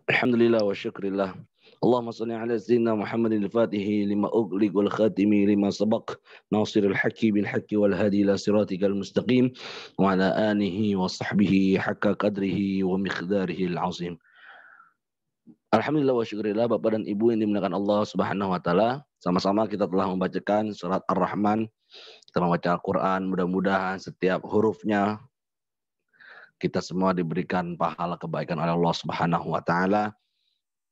Alhamdulillah wa syukrillah. Allahumma salli ala sayyidina Muhammadin al-Fatihi lima ughliq wal khatimi lima sabaq nasiril haqqi bil haqqi wal hadi ila siratikal mustaqim wa ala alihi wa sahbihi haqqa qadrihi wa miqdarihi al-azim. Alhamdulillah wa syukrillah Bapak dan Ibu yang dimuliakan Allah Subhanahu wa taala. Sama-sama kita telah membacakan surat Ar-Rahman. Kita membaca Al-Qur'an, mudah-mudahan setiap hurufnya kita semua diberikan pahala kebaikan oleh Allah Subhanahu wa taala.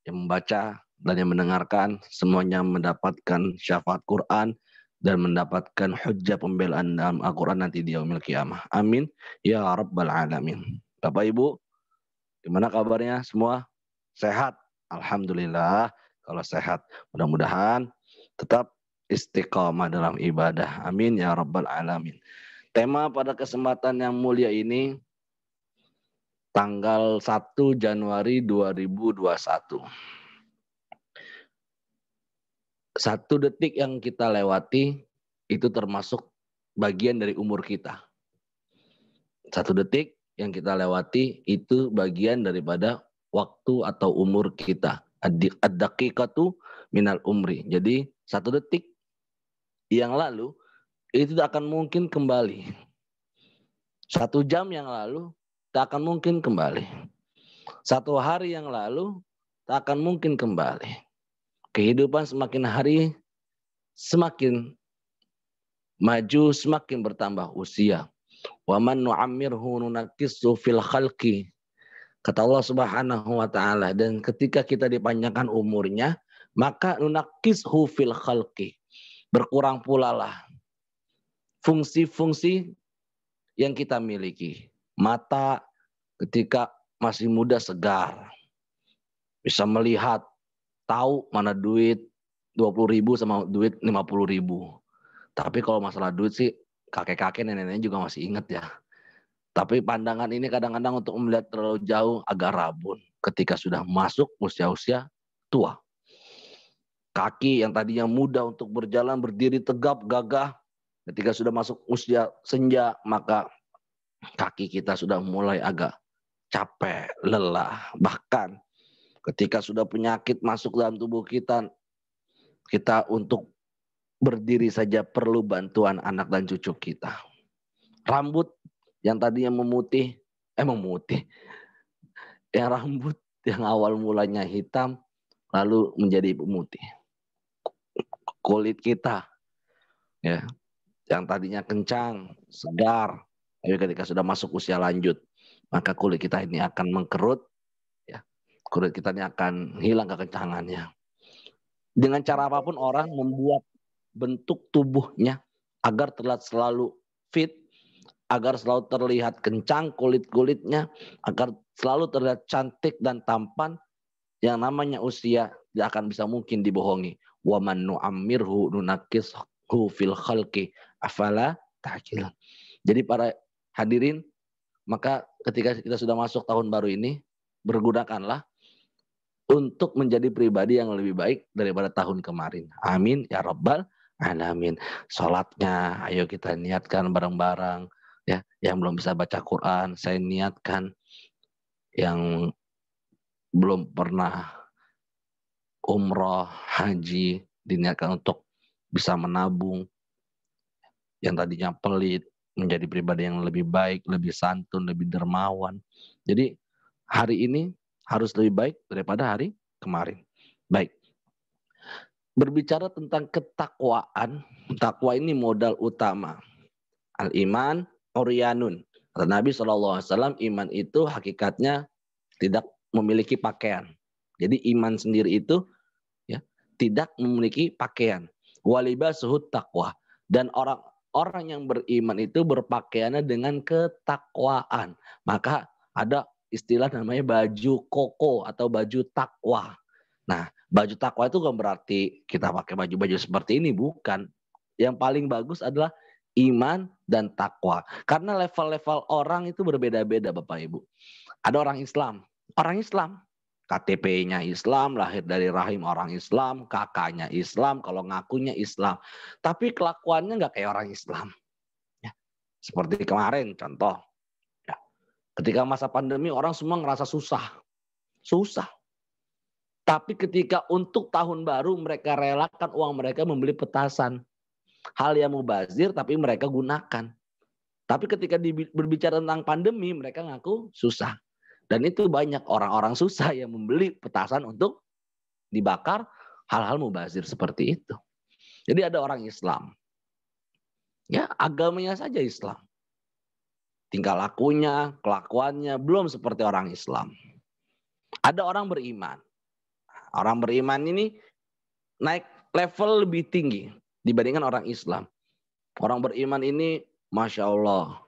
Yang membaca dan yang mendengarkan semuanya mendapatkan syafaat Quran dan mendapatkan hujjah pembelaan dalam Al-Quran nanti di yaumil qiyamah. Amin ya rabbal alamin. Bapak Ibu, gimana kabarnya semua? Sehat? Alhamdulillah kalau sehat. Mudah-mudahan tetap istiqamah dalam ibadah. Amin ya rabbal alamin. Tema pada kesempatan yang mulia ini tanggal 1 Januari 2021. 1 detik yang kita lewati itu termasuk bagian dari umur kita. 1 detik yang kita lewati itu bagian daripada waktu atau umur kita. Ad-daqiqatu minal umri. Jadi 1 detik yang lalu itu tak akan mungkin kembali. 1 jam yang lalu tak akan mungkin kembali. 1 hari yang lalu tak akan mungkin kembali. Kehidupan semakin hari semakin maju, semakin bertambah usia. Wa man nu'ammirhu nunaqqishu fil khalqi. Kata Allah Subhanahu wa taala, dan ketika kita dipanjangkan umurnya, maka nunaqqishu fil khalqi. Berkurang pula lah fungsi-fungsi yang kita miliki. Mata ketika masih muda segar, bisa melihat, tahu mana duit 20.000 sama duit 50.000. Tapi kalau masalah duit sih kakek-kakek nenek-nenek juga masih ingat ya. Tapi pandangan ini kadang-kadang untuk melihat terlalu jauh agak rabun ketika sudah masuk usia-usia tua. Kaki yang tadinya mudah untuk berjalan, berdiri tegap, gagah, ketika sudah masuk usia senja, maka kaki kita sudah mulai agak capek, lelah. Bahkan ketika sudah penyakit masuk dalam tubuh kita, kita untuk berdiri saja perlu bantuan anak dan cucu kita. Rambut yang tadinya memutih, yang rambut yang awal mulanya hitam, lalu menjadi pemutih. Kulit kita, ya, yang tadinya kencang, segar, tapi ketika sudah masuk usia lanjut, maka kulit kita ini akan mengkerut, ya, kulit kita ini akan hilang kekencangannya. Dengan cara apapun orang membuat bentuk tubuhnya agar terlihat selalu fit, agar selalu terlihat kencang kulit-kulitnya, agar selalu terlihat cantik dan tampan. Yang namanya usia tidak akan bisa mungkin dibohongi. Wa man nu'ammirhu nunaqqishu fil khalqi afala ta'qilan. Jadi para hadirin, maka ketika kita sudah masuk tahun baru ini, bergunakanlah untuk menjadi pribadi yang lebih baik daripada tahun kemarin. Amin ya rabbal alamin. Salatnya ayo kita niatkan bareng-bareng, ya. Yang belum bisa baca Quran, saya niatkan. Yang belum pernah umroh, haji, diniatkan untuk bisa menabung. Yang tadinya pelit menjadi pribadi yang lebih baik, lebih santun, lebih dermawan. Jadi hari ini harus lebih baik daripada hari kemarin. Baik. Berbicara tentang ketakwaan, takwa ini modal utama. Al-iman uryanun. Kata Nabi SAW, iman itu hakikatnya tidak memiliki pakaian. Jadi iman sendiri itu, ya, tidak memiliki pakaian. Walibasuhut taqwa. Dan orang yang beriman itu berpakaiannya dengan ketakwaan. Maka ada istilah namanya baju koko atau baju takwa. Nah, baju takwa itu bukan berarti kita pakai baju-baju seperti ini, bukan. Yang paling bagus adalah iman dan takwa. Karena level-level orang itu berbeda-beda, Bapak Ibu. Ada orang Islam, KTP-nya Islam, lahir dari rahim orang Islam, kakaknya Islam, kalau ngakunya Islam. Tapi kelakuannya nggak kayak orang Islam. Ya. Seperti kemarin contoh. Ya. Ketika masa pandemi orang semua ngerasa susah. Susah. Tapi ketika untuk tahun baru mereka relakan uang mereka membeli petasan. Hal yang mubazir tapi mereka gunakan. Tapi ketika berbicara tentang pandemi mereka ngaku susah. Dan itu banyak orang-orang susah yang membeli petasan untuk dibakar, hal-hal mubazir seperti itu. Jadi ada orang Islam. Ya, agamanya saja Islam. Tingkah lakunya, kelakuannya belum seperti orang Islam. Ada orang beriman. Orang beriman ini naik level lebih tinggi dibandingkan orang Islam. Orang beriman ini Masya Allah.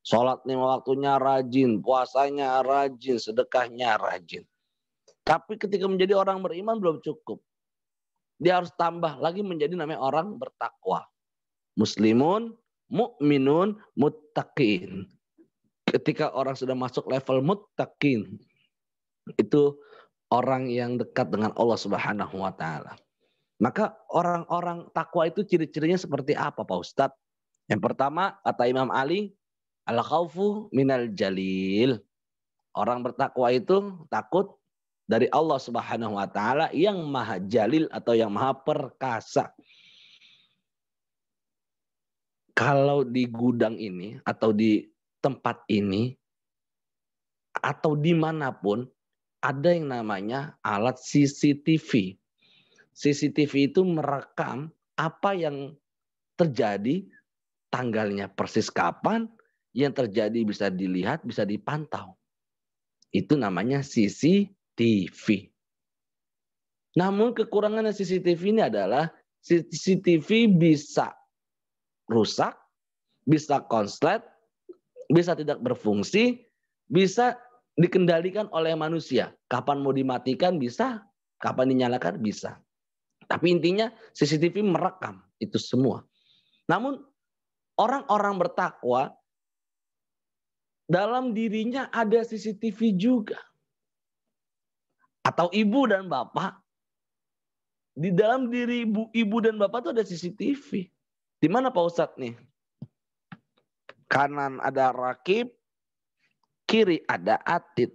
Sholat 5 waktunya rajin, puasanya rajin, sedekahnya rajin. Tapi ketika menjadi orang beriman belum cukup. Dia harus tambah lagi menjadi namanya orang bertakwa. Muslimun, mu'minun, muttaqin. Ketika orang sudah masuk level muttaqin, itu orang yang dekat dengan Allah Subhanahu wa taala. Maka orang-orang takwa itu ciri-cirinya seperti apa Pak Ustadz? Yang pertama kata Imam Ali, al-khaufu minal jalil. Orang bertakwa itu takut dari Allah Subhanahu wa taala yang maha jalil atau yang maha perkasa. Kalau di gudang ini atau di tempat ini atau dimanapun ada yang namanya alat CCTV. CCTV itu merekam apa yang terjadi, tanggalnya persis kapan, yang terjadi bisa dilihat, bisa dipantau. Itu namanya CCTV. Namun kekurangan CCTV ini adalah CCTV bisa rusak, bisa konslet, bisa tidak berfungsi, bisa dikendalikan oleh manusia. Kapan mau dimatikan bisa, kapan dinyalakan bisa. Tapi intinya CCTV merekam itu semua. Namun orang-orang bertakwa dalam dirinya ada CCTV juga. Atau ibu dan bapak. Di dalam diri ibu dan bapak itu ada CCTV. Di mana Pak Ustadz nih? Kanan ada rakib, kiri ada atid.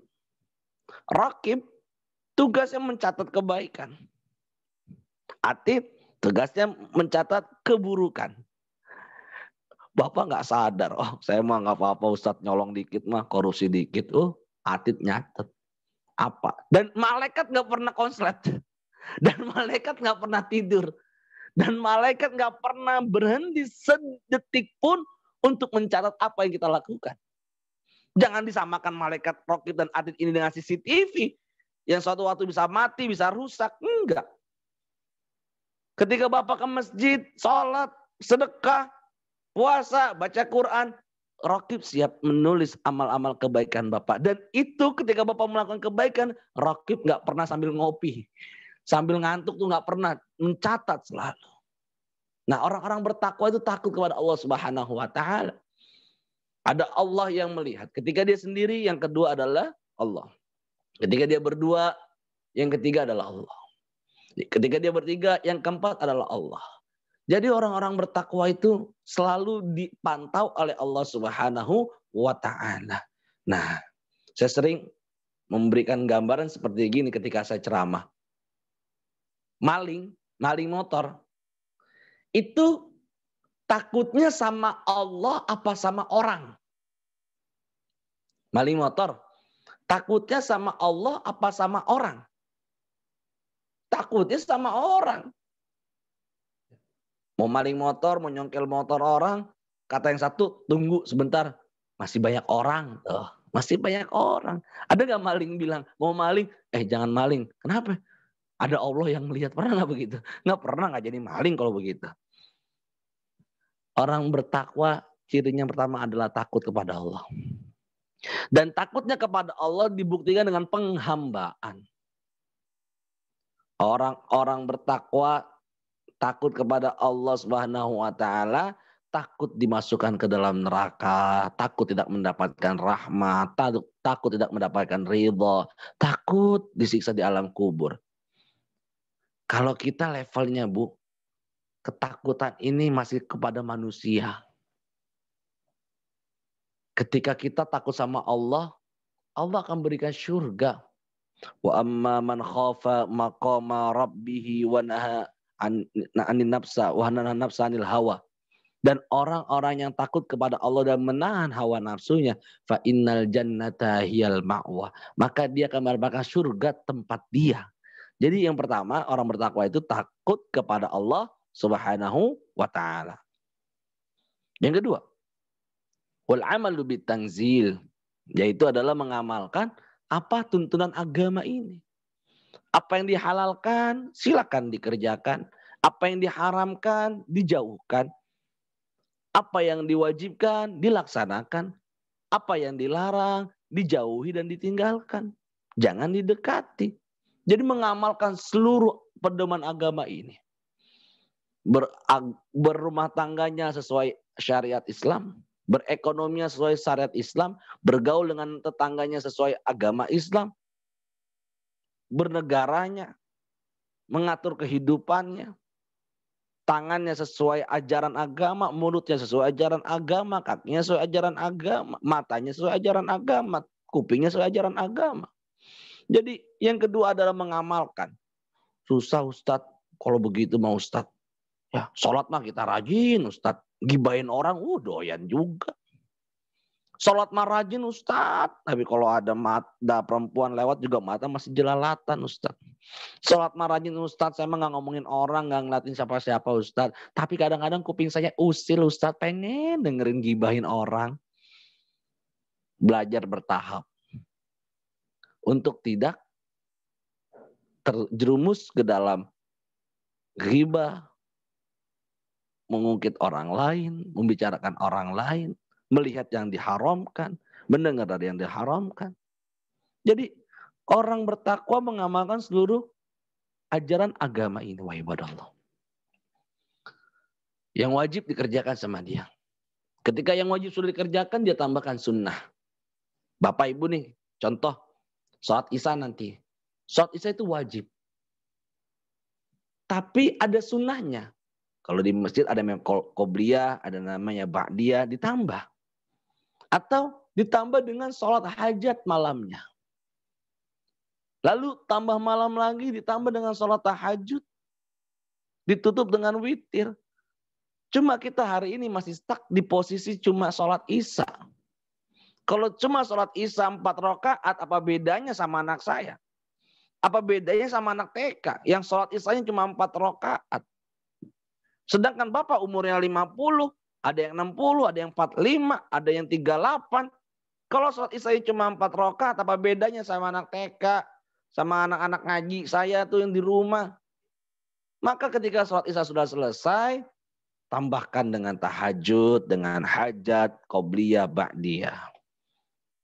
Rakib tugasnya mencatat kebaikan. Atid tugasnya mencatat keburukan. Bapak nggak sadar, oh saya mah nggak apa-apa Ustadz nyolong dikit mah, korupsi dikit. Oh atid nyatet. Apa? Dan malaikat nggak pernah konslet. Dan malaikat nggak pernah tidur. Dan malaikat nggak pernah berhenti sedetik pun untuk mencatat apa yang kita lakukan. Jangan disamakan malaikat raqib dan atid ini dengan CCTV. Yang suatu waktu bisa mati, bisa rusak. Enggak. Ketika Bapak ke masjid, sholat, sedekah, puasa, baca Quran, raqib siap menulis amal-amal kebaikan Bapak. Dan itu ketika Bapak melakukan kebaikan, raqib nggak pernah sambil ngopi. Sambil ngantuk tuh nggak pernah, mencatat selalu. Nah orang-orang bertakwa itu takut kepada Allah Subhanahu wa taala. Ada Allah yang melihat. Ketika dia sendiri, yang kedua adalah Allah. Ketika dia berdua, yang ketiga adalah Allah. Ketika dia bertiga, yang keempat adalah Allah. Jadi orang-orang bertakwa itu selalu dipantau oleh Allah Subhanahu wa taala. Nah, saya sering memberikan gambaran seperti gini ketika saya ceramah. Maling motor. Itu takutnya sama Allah apa sama orang? Maling motor. Takutnya sama Allah apa sama orang? Takutnya sama orang. Mau maling motor, mau nyongkel motor orang. Kata yang satu, tunggu sebentar. Masih banyak orang. Masih banyak orang. Ada gak maling bilang, mau maling? Jangan maling. Kenapa? Ada Allah yang melihat. Pernah gak begitu? Gak pernah gak jadi maling kalau begitu. Orang bertakwa cirinya pertama adalah takut kepada Allah. Dan takutnya kepada Allah dibuktikan dengan penghambaan. Orang-orang bertakwa takut kepada Allah Subhanahu wa taala, takut dimasukkan ke dalam neraka, takut tidak mendapatkan rahmat, takut tidak mendapatkan ridha, takut disiksa di alam kubur. Kalau kita levelnya Bu, ketakutan ini masih kepada manusia. Ketika kita takut sama Allah, Allah akan berikan surga. Wa amma man khafa maqama rabbih wa naha anin nafsa wa naha nafsa anil hawa. Dan orang-orang yang takut kepada Allah dan menahan hawa nafsunya, fa innal jannata hiyal ma'wa. Maka dia akan mendapatkan surga tempat dia. Jadi yang pertama, orang bertakwa itu takut kepada Allah Subhanahu wa taala. Yang kedua, wal amalu bitanzil, yaitu adalah mengamalkan apa tuntunan agama ini. Apa yang dihalalkan silakan dikerjakan, apa yang diharamkan dijauhkan. Apa yang diwajibkan dilaksanakan, apa yang dilarang dijauhi dan ditinggalkan. Jangan didekati. Jadi mengamalkan seluruh pedoman agama ini. Berumah tangganya sesuai syariat Islam, berekonominya sesuai syariat Islam, bergaul dengan tetangganya sesuai agama Islam, bernegaranya, mengatur kehidupannya, tangannya sesuai ajaran agama, mulutnya sesuai ajaran agama, kakinya sesuai ajaran agama, matanya sesuai ajaran agama, kupingnya sesuai ajaran agama. Jadi yang kedua adalah mengamalkan. Susah Ustadz, kalau begitu mau Ustadz. Ya, sholat mah kita rajin Ustadz. Gibahin orang, doyan juga. Sholat mah rajin Ustadz. Tapi kalau ada perempuan lewat juga mata masih jelalatan Ustadz. Sholat mah rajin Ustadz. Saya mah gak ngomongin orang, gak ngeliatin siapa-siapa Ustadz. Tapi kadang-kadang kuping saya usil Ustadz. Pengen dengerin gibahin orang. Belajar bertahap. Untuk tidak terjerumus ke dalam ghibah. Mengungkit orang lain. Membicarakan orang lain. Melihat yang diharamkan, mendengar dari yang diharamkan. Jadi orang bertakwa mengamalkan seluruh ajaran agama ini. Wa ibadallah. Yang wajib dikerjakan sama dia. Ketika yang wajib sudah dikerjakan, dia tambahkan sunnah. Bapak Ibu nih, contoh. Sholat Isya nanti. Sholat Isya itu wajib. Tapi ada sunnahnya. Kalau di masjid ada namanya qobliyah, ada namanya ba'diyah, ditambah. Atau ditambah dengan sholat hajat malamnya. Lalu tambah malam lagi ditambah dengan sholat tahajud. Ditutup dengan witir. Cuma kita hari ini masih stuck di posisi cuma sholat Isya. Kalau cuma sholat Isya 4 rakaat, apa bedanya sama anak saya? Apa bedanya sama anak TK yang sholat Isyanya cuma 4 rakaat? Sedangkan Bapak umurnya 50, ada yang 60, ada yang 45, ada yang 38. Kalau sholat Isya cuma 4 rakaat, apa bedanya sama anak TK, sama anak-anak ngaji saya tuh yang di rumah? Maka ketika sholat Isya sudah selesai, tambahkan dengan tahajud, dengan hajat, qobliyah, ba'diyah.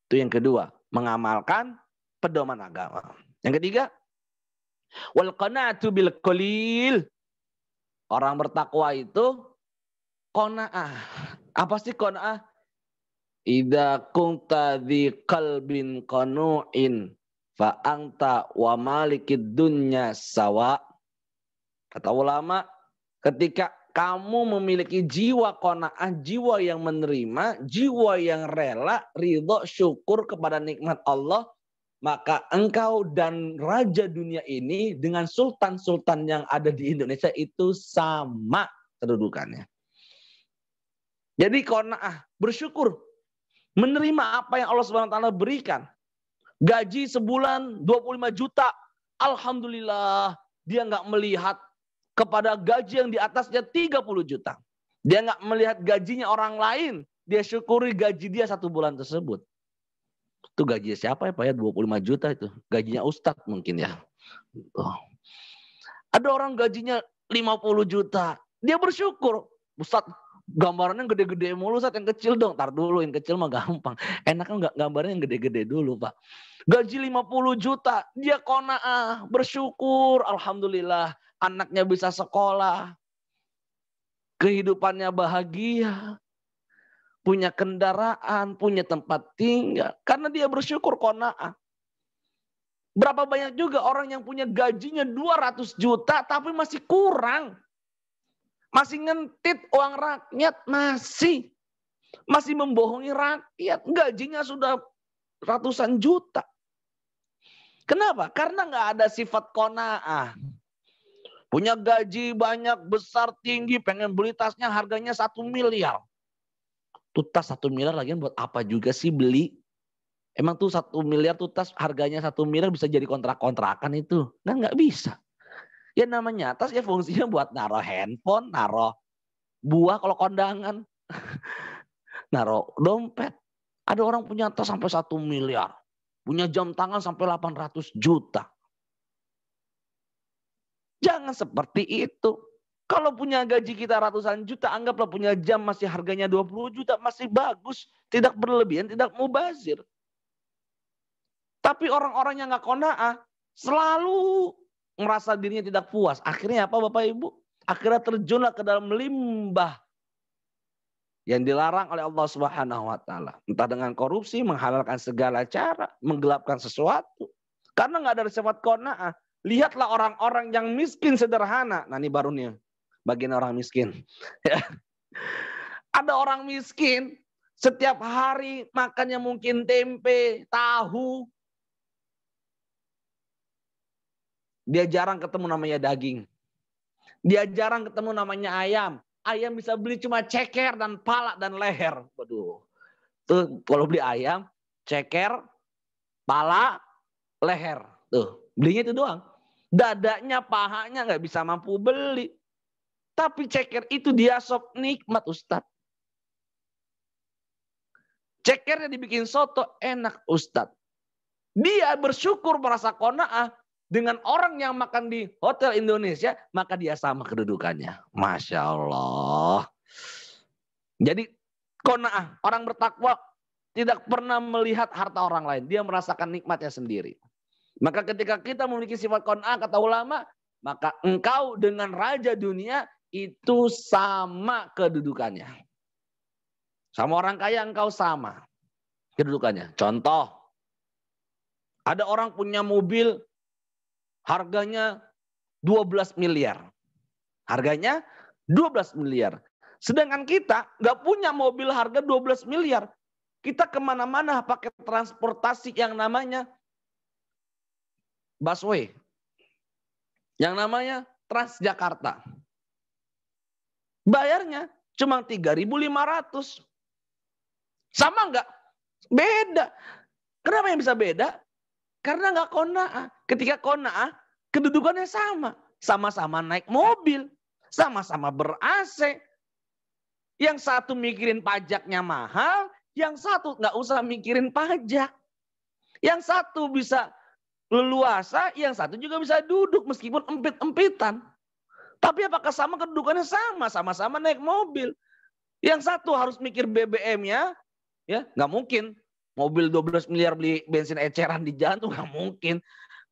Itu yang kedua, mengamalkan pedoman agama. Yang ketiga, wal qanaatu bil qalil. Orang bertakwa itu qanaah. Apa sih qanaah? Idza kunta dzi qalbin qanu'in fa anta wa malikid dunya sawa. Kata ulama, ketika kamu memiliki jiwa qanaah, jiwa yang menerima, jiwa yang rela, ridho, syukur kepada nikmat Allah, maka engkau dan raja dunia ini dengan sultan-sultan yang ada di Indonesia itu sama kedudukannya. Jadi qanaah, bersyukur, menerima apa yang Allah SWT berikan. Gaji sebulan 25 juta, alhamdulillah, dia nggak melihat kepada gaji yang di atasnya 30 juta. Dia nggak melihat gajinya orang lain, dia syukuri gaji dia 1 bulan tersebut. Itu gajinya siapa ya Pak ya? 25 juta itu. Gajinya Ustadz mungkin ya. Ada orang gajinya 50 juta. Dia bersyukur. Ustadz gambarannya gede-gede mulu, Ustadz yang kecil dong. Tar dulu, yang kecil mah gampang. Enaknya gambarnya yang gede-gede dulu Pak. Gaji 50 juta. Dia qanaah, bersyukur. Alhamdulillah anaknya bisa sekolah. Kehidupannya bahagia. Punya kendaraan, punya tempat tinggal. Karena dia bersyukur qanaah. Berapa banyak juga orang yang punya gajinya 200 juta tapi masih kurang. Masih ngentit uang rakyat, masih membohongi rakyat. Gajinya sudah ratusan juta. Kenapa? Karena nggak ada sifat qanaah. Punya gaji banyak, besar, tinggi, pengen beli tasnya harganya 1 miliar. Tuh tas 1 miliar lagi buat apa juga sih beli? Emang tuh 1 miliar tuh tas harganya 1 miliar bisa jadi kontrak-kontrakan itu? Nggak bisa. Ya namanya tas ya fungsinya buat naruh handphone, naruh buah kalau kondangan, naruh dompet. Ada orang punya tas sampai 1 miliar. Punya jam tangan sampai 800 juta. Jangan seperti itu. Kalau punya gaji kita ratusan juta, anggaplah punya jam masih harganya 20 juta, masih bagus. Tidak berlebihan, tidak mubazir. Tapi orang-orang yang gak qanaah, selalu merasa dirinya tidak puas. Akhirnya apa Bapak Ibu? Akhirnya terjunlah ke dalam limbah yang dilarang oleh Allah Subhanahu wa taala. Entah dengan korupsi, menghalalkan segala cara, menggelapkan sesuatu. Karena nggak ada sifat qanaah. Lihatlah orang-orang yang miskin sederhana. Nah ini baru nih bagian orang miskin. Ada orang miskin setiap hari makannya mungkin tempe, tahu. Dia jarang ketemu namanya daging. Dia jarang ketemu namanya ayam. Ayam bisa beli cuma ceker dan pala dan leher. Waduh. Tuh kalau beli ayam, ceker, pala, leher. Tuh, belinya itu doang. Dadanya, pahanya nggak bisa mampu beli. Tapi ceker itu dia sop nikmat Ustadz. Cekernya dibikin soto enak Ustadz. Dia bersyukur merasa qanaah. Dengan orang yang makan di hotel Indonesia, maka dia sama kedudukannya. Masya Allah. Jadi qanaah, orang bertakwa tidak pernah melihat harta orang lain. Dia merasakan nikmatnya sendiri. Maka ketika kita memiliki sifat qanaah, kata ulama, maka engkau dengan raja dunia itu sama kedudukannya. Sama orang kaya engkau sama kedudukannya. Contoh, ada orang punya mobil harganya 12 miliar. Harganya 12 miliar. Sedangkan kita nggak punya mobil harga 12 miliar. Kita kemana-mana pakai transportasi yang namanya busway. Yang namanya Transjakarta. Bayarnya cuma 3.500. Sama nggak? Beda. Kenapa yang bisa beda? Karena nggak qanaah. Ketika qanaah, kedudukannya sama. Sama-sama naik mobil. Sama-sama ber-AC. Yang satu mikirin pajaknya mahal. Yang satu nggak usah mikirin pajak. Yang satu bisa leluasa. Yang satu juga bisa duduk meskipun empit-empitan. Tapi apakah sama kedudukannya sama? Sama-sama naik mobil. Yang satu harus mikir BBM-nya. Ya, nggak mungkin. Mobil 12 miliar beli bensin eceran di jalan tuh nggak mungkin.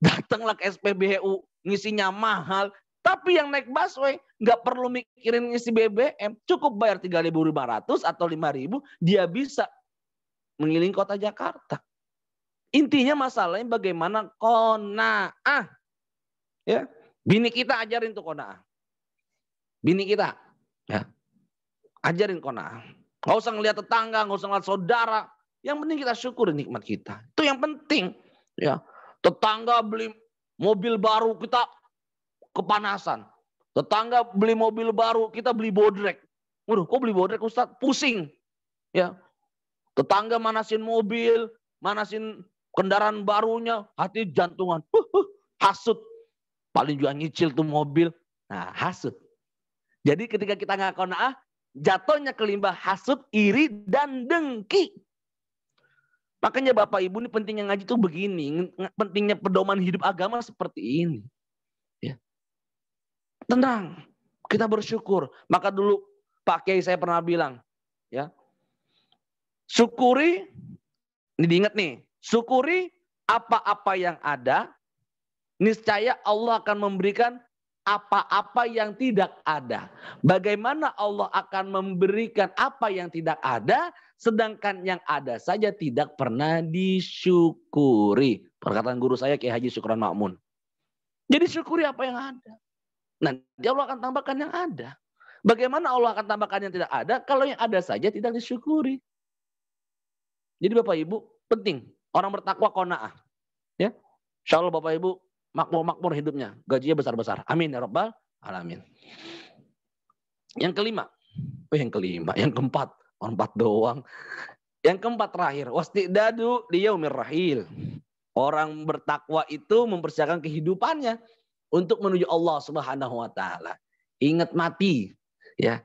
Datanglah ke SPBU, ngisinya mahal. Tapi yang naik busway nggak perlu mikirin ngisi BBM. Cukup bayar 3.500 atau 5.000, dia bisa mengelilingi kota Jakarta. Intinya masalahnya bagaimana qanaah. Ya, bini kita ajarin tuh qanaah. Bini kita, ya, ajarin qanaah. Nggak usah ngeliat tetangga, nggak usah ngeliat saudara. Yang penting kita syukur nikmat kita. Itu yang penting. Ya, tetangga beli mobil baru, kita kepanasan. Tetangga beli mobil baru, kita beli bodrek. Waduh, kok beli bodrek Ustadz? Pusing. Ya, tetangga manasin mobil, manasin kendaraan barunya, hati jantungan. Hasut. Paling juga nyicil tuh mobil. Nah, hasut. Jadi ketika kita nggak qanaah, jatuhnya ke limbah hasut, iri, dan dengki. Makanya Bapak Ibu ini pentingnya ngaji tuh begini. Pentingnya pedoman hidup agama seperti ini. Ya. Tenang. Kita bersyukur. Maka dulu Pak Kiai saya pernah bilang. Ya. Syukuri. Ini diingat nih. Syukuri apa-apa yang ada. Niscaya Allah akan memberikan apa-apa yang tidak ada. Bagaimana Allah akan memberikan apa yang tidak ada, sedangkan yang ada saja tidak pernah disyukuri. Perkataan guru saya Kiai Haji Syukran Ma'mun. Jadi syukuri apa yang ada. Nanti Allah akan tambahkan yang ada. Bagaimana Allah akan tambahkan yang tidak ada kalau yang ada saja tidak disyukuri. Jadi Bapak Ibu penting Orang bertakwa qanaah. Ya. Insyaallah Bapak Ibu makmur hidupnya, gajinya besar-besar. Amin ya rabbal alamin. Yang kelima, yang keempat, empat doang. Yang keempat terakhir, wastidadu liyaumir rahil. Orang bertakwa itu mempersiapkan kehidupannya untuk menuju Allah Subhanahu wa taala. Ingat mati, ya.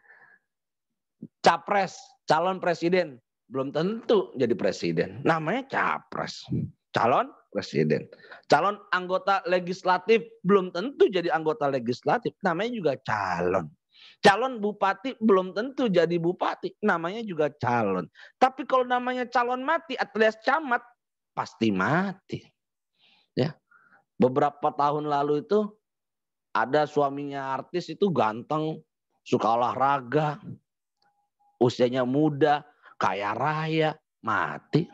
Capres, calon presiden belum tentu jadi presiden. Namanya capres. Calon presiden. Calon anggota legislatif belum tentu jadi anggota legislatif. Namanya juga calon. Calon bupati belum tentu jadi bupati. Namanya juga calon. Tapi kalau namanya calon mati alias camat, pasti mati. Ya. Beberapa tahun lalu itu ada suaminya artis itu ganteng, suka olahraga, usianya muda, kaya raya, mati.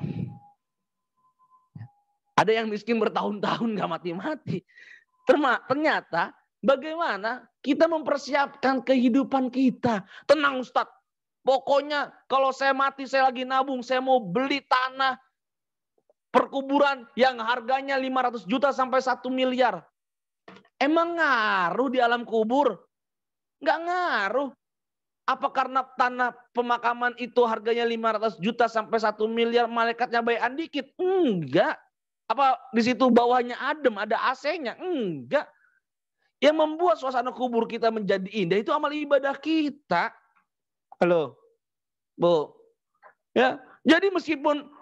Ada yang miskin bertahun-tahun gak mati-mati. Ternyata bagaimana kita mempersiapkan kehidupan kita. Tenang Ustadz, pokoknya kalau saya mati saya lagi nabung, saya mau beli tanah perkuburan yang harganya 500 juta sampai 1 miliar. Emang ngaruh di alam kubur? Nggak ngaruh. Apa karena tanah pemakaman itu harganya 500 juta sampai 1 miliar malaikatnya bayan dikit? Enggak. Apa di situ bawahnya adem, ada AC-nya? Enggak. Yang membuat suasana kubur kita menjadi indah itu amal ibadah kita. Halo, Bu. Ya, jadi meskipun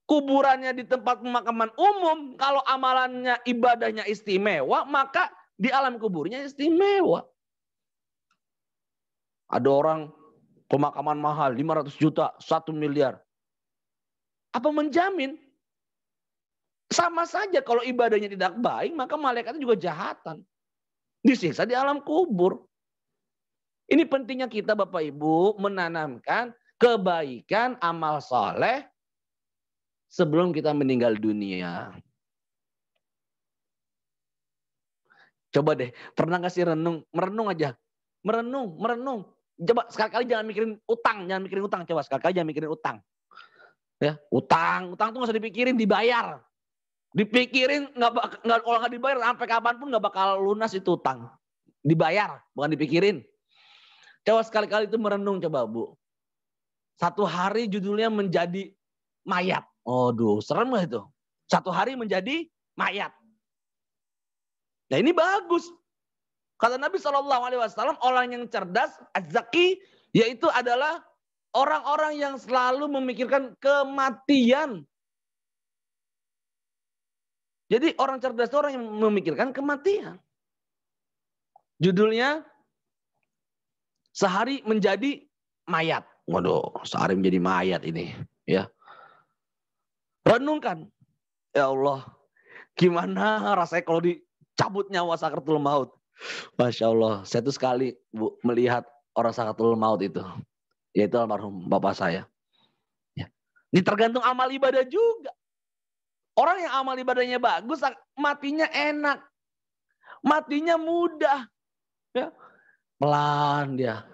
kuburannya di tempat pemakaman umum, kalau amalannya ibadahnya istimewa, maka di alam kuburnya istimewa. Ada orang pemakaman mahal 500 juta, 1 miliar. Apa menjamin? Sama saja kalau ibadahnya tidak baik, maka malaikatnya juga jahatan. Disiksa di alam kubur. Ini pentingnya kita Bapak Ibu menanamkan kebaikan amal soleh sebelum kita meninggal dunia. Coba deh, pernah gak sih merenung aja. Merenung. Coba sekali-kali jangan mikirin utang, coba sekali-kali jangan mikirin utang. Ya, utang tuh gak usah dipikirin, dibayar. Dipikirin kalau nggak dibayar sampai kapanpun nggak bakal lunas itu utang. Dibayar, bukan dipikirin. Coba sekali-kali itu merenung coba Bu. Satu hari judulnya menjadi mayat. Aduh, serem gak itu? Satu hari menjadi mayat. Nah ini bagus. Kata Nabi SAW, orang yang cerdas, az-zaki, yaitu adalah orang-orang yang selalu memikirkan kematian. Jadi orang cerdas itu orang yang memikirkan kematian. Judulnya sehari menjadi mayat. Waduh, sehari menjadi mayat ini, ya. Renungkan, ya Allah, gimana rasanya kalau dicabut nyawa sakaratul maut? Masya Allah, saya tuh sekali Bu, melihat orang sakaratul maut itu, yaitu almarhum bapak saya. Ya. Ini tergantung amal ibadah juga. Orang yang amal ibadahnya bagus, matinya enak. Matinya mudah. Ya. Pelan dia.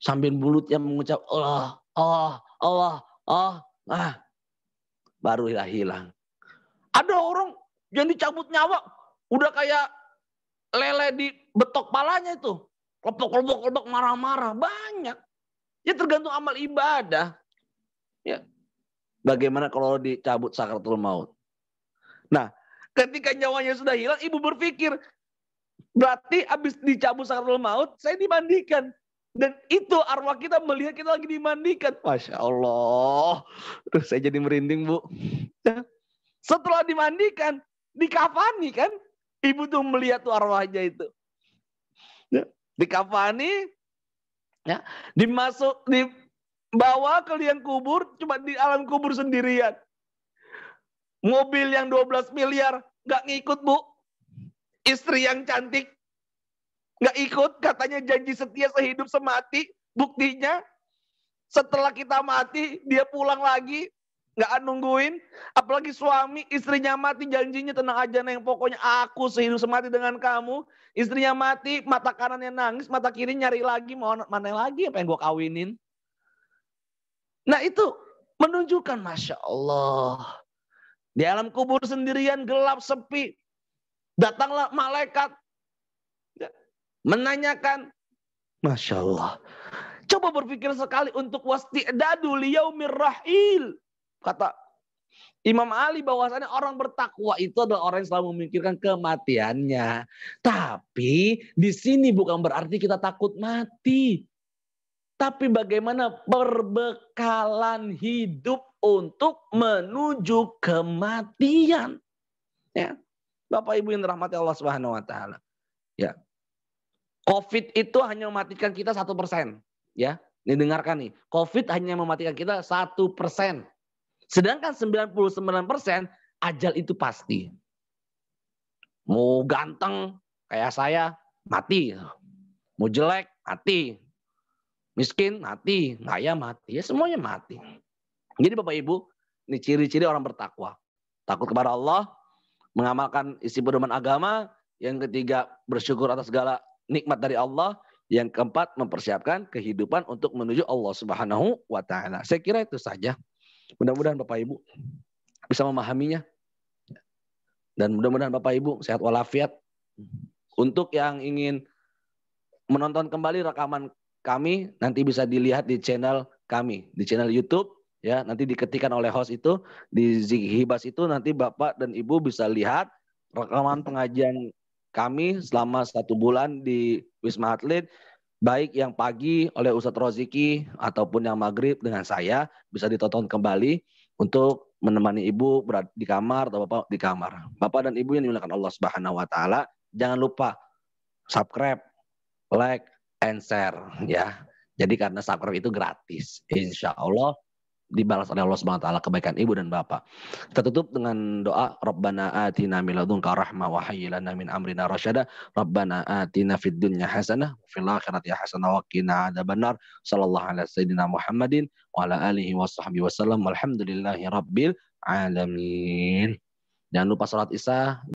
Sambil mulutnya mengucap Allah, Allah, Allah, Allah. Baru hilang. Ada orang yang dicabut nyawa, udah kayak lele di betok palanya itu. Kelepok, marah-marah. Banyak. Ya tergantung amal ibadah. Ya. Bagaimana kalau dicabut sakaratul maut? Nah, ketika nyawanya sudah hilang, ibu berpikir, berarti habis dicabut sakaratul maut, saya dimandikan. Dan itu arwah kita melihat kita lagi dimandikan. Masya Allah. Terus saya jadi merinding Bu. Setelah dimandikan, dikafani kan. Ibu tuh melihat tuh arwahnya itu. Dikafani, ya, dibawa ke liang kubur, cuma di alam kubur sendirian. Mobil yang 12 miliar gak ngikut Bu. Istri yang cantik gak ikut. Katanya janji setia sehidup semati. Buktinya setelah kita mati dia pulang lagi. Gak nungguin. Apalagi suami istrinya mati janjinya tenang aja Neng. Pokoknya aku sehidup semati dengan kamu. Istrinya mati mata kanannya nangis. Mata kiri nyari lagi. Mau mana lagi apa yang gue kawinin. Nah itu menunjukkan Masya Allah. Di alam kubur sendirian, gelap, sepi. Datanglah malaikat menanyakan, Masya Allah. Coba berpikir sekali untuk wasti'dadu liyaumir rahil. Kata Imam Ali bahwasanya orang bertakwa itu adalah orang yang selalu memikirkan kematiannya. Tapi di sini bukan berarti kita takut mati. Tapi bagaimana perbekalan hidup untuk menuju kematian. Ya. Bapak Ibu yang dirahmati Allah Subhanahu wa taala. Ya. Covid itu hanya mematikan kita 1%. Ya, ini dengarkan nih. Covid hanya mematikan kita 1%. Sedangkan 99% ajal itu pasti. Mau ganteng kayak saya, mati. Mau jelek, mati. Miskin, mati. Kaya, mati. Ya semuanya mati. Jadi Bapak Ibu, ini ciri-ciri orang bertakwa. Takut kepada Allah, mengamalkan isi pedoman agama. Yang ketiga, bersyukur atas segala nikmat dari Allah. Yang keempat, mempersiapkan kehidupan untuk menuju Allah Subhanahu wa taala. Saya kira itu saja. Mudah-mudahan Bapak Ibu bisa memahaminya. Dan mudah-mudahan Bapak Ibu sehat walafiat. Untuk yang ingin menonton kembali rekaman kami, nanti bisa dilihat di channel kami, di channel YouTube. Ya, nanti diketikkan oleh host itu, di Hibas itu nanti Bapak dan Ibu bisa lihat rekaman pengajian kami selama 1 bulan di Wisma Atlet. Baik yang pagi oleh Ustadz Roziki ataupun yang maghrib dengan saya bisa ditonton kembali untuk menemani ibu berada di kamar atau bapak di kamar. Bapak dan ibu yang dimuliakan Allah Subhanahu wa taala, jangan lupa subscribe, like, and share ya. Jadi karena subscribe itu gratis. Insya Allah dibalas oleh Allah Subhanahu wa taala kebaikan ibu dan bapak. Kita tutup dengan doa Rabbana atina min ladunka rahmah wa hayyi lana min amrina rasyada. Rabbana atina fid dunya hasanah wa fil akhirati hasanah wa qina adzabannar. Sallallahu ala sayyidina Muhammadin wa ala alihi washabbihi wasallam. Walhamdulillahi rabbil alamin. Jangan lupa salat Isya.